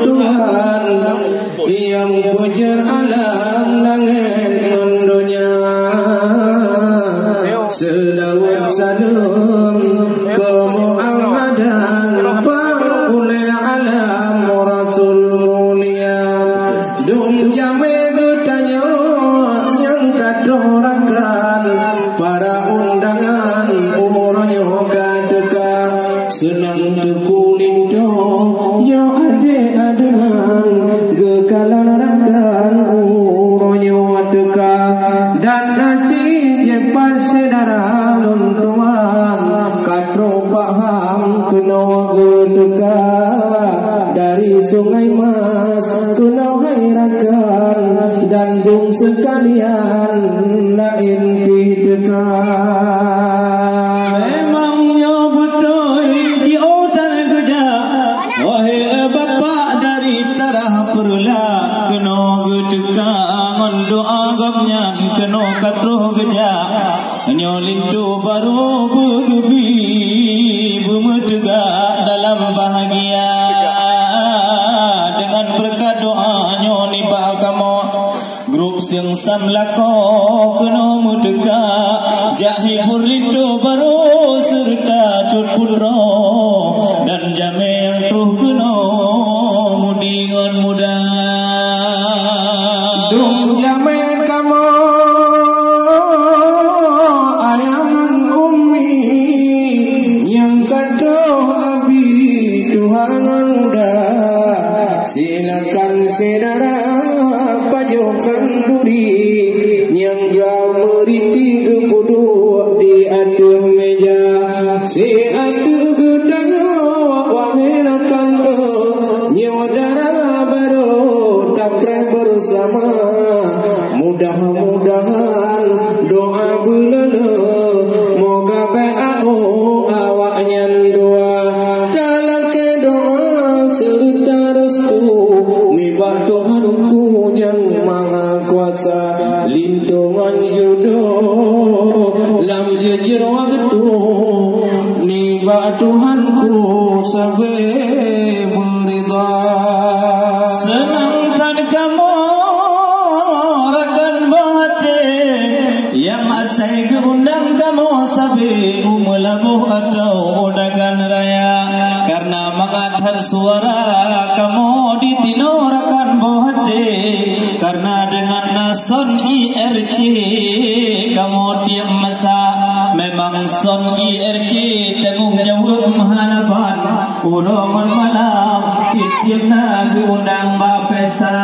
Tuhan yang pujar alam langit mendunia. Selawat salam ke Muhammadan oleh alam Rasul mulia. Dum jame tanya yang katorakan para undangan umurnya kadeka senang terkulindo ya ade-adean gekalarakan umurnya deka dan nanti jepas sedara lontuan katro paham kena gedeka dari sungai mas kena hairakan dan dum sekalian lain pideka. Memangnya betul ji otan kerja wahai bapa dari tarah perula kena gedeka ngon doa gapnya kena katro kerja nyolintu baru bergebi bermetega dalam bahagia dengan berkat doanya ni ba kamu grup yang samlako kena mudega jahi burito baru serta cut putro dan jame yang truh kena mudingon muda dum jame kamu ayam ummi yang kata abi Tuhan muda silakan saudara pajokan duri yang jauh meriti kepuduk di atas meja si atu gedanya wahinakan nyodara baru tapre bersama mudah-mudahan doa bulana moga ba'au awaknya doa dalam kedoa serta restu ngibah Tuhanku yang maha kuasa lindungan yudo lam jujur waktu ngibah Tuhanku sampai berida. senang tan kamu rakan bahate yang asai keundang kamu sabi umulabuh atau udagan raya karena mengadhan suara kamu ditinorakan bahate karena dengan nason IRC kamu tiap masa memang son IRC tanggung jawab harapan ulangan malam tiap nak undang bapesa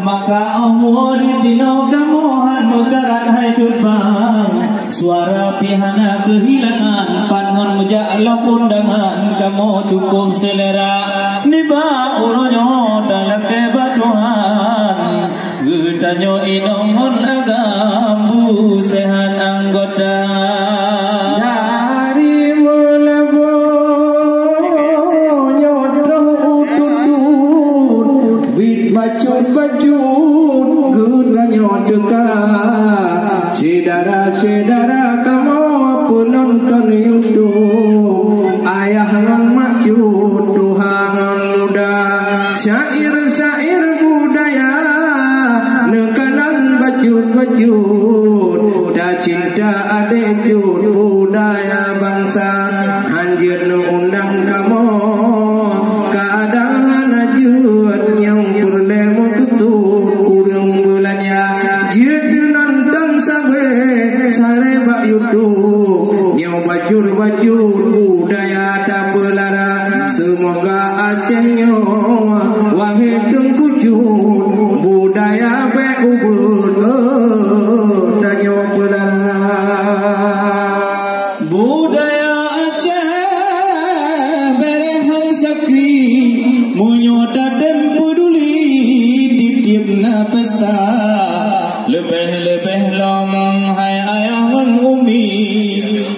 maka umur ditino kamu hanugaran hai turbang suara pihana kehilangan pangon mujalak undangan kamu cukup selera niba uronyo dalam kebatuhan getanyo inomun agambu sehat anggota dari melabu nyodoh ututut bit bacut-bacut getanyo dekat saudara-saudara kamu penonton YouTube ayah ngan macut Tuhan muda syair-syair budaya nekanan bacut-bacut dah cinta adik cut budaya bangsa hanjir no undang kamu kadang najut yang perlemu ketut kurang bulannya jid nonton sampai sare bak YouTube yang bacur-bacur budaya tak pelara semoga Acehnya wahai tengkucut budaya beubur tanya pelara budaya Aceh berehang sakri munyota dan peduli tip-tip na pesta lebih-lebih lom hai ayahan umi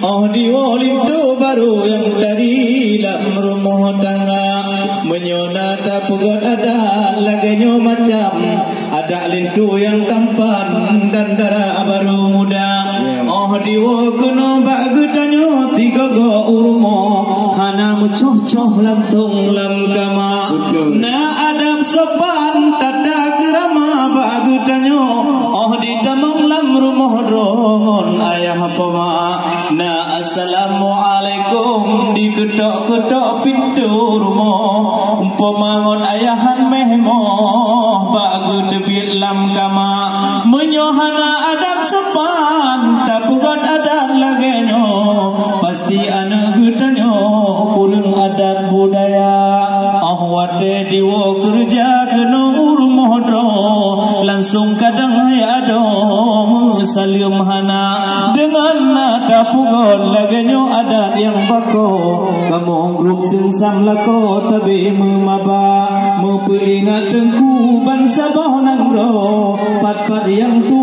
oh diolip tu baru yang dari dalam rumah tangga menyona tak pegat ada laganya macam ada lintu yang tampan dan darah baru muda oh diwa kena bak getanyo tiga go urmo hana mucoh-coh lantung lam kama na adab sopan tata kerama bagutanyo oh di tamang lam rumah rongon ayah pama na assalamualaikum di ketok-ketok pintu rumah umpamangon ayahan mehmo bagut tebit lam kama menyohana adab sopan tapugot adat lagenyo pasti anu gutanyo ulung adat budaya ahwate diwo kerja keno rumah do langsung kadang hayado musalium hana dengan nada pugon lagenyo adat yang bako kamu grup singsam lako tabi memaba memperingat tengku bangsa bohnang do pat-pat yang tu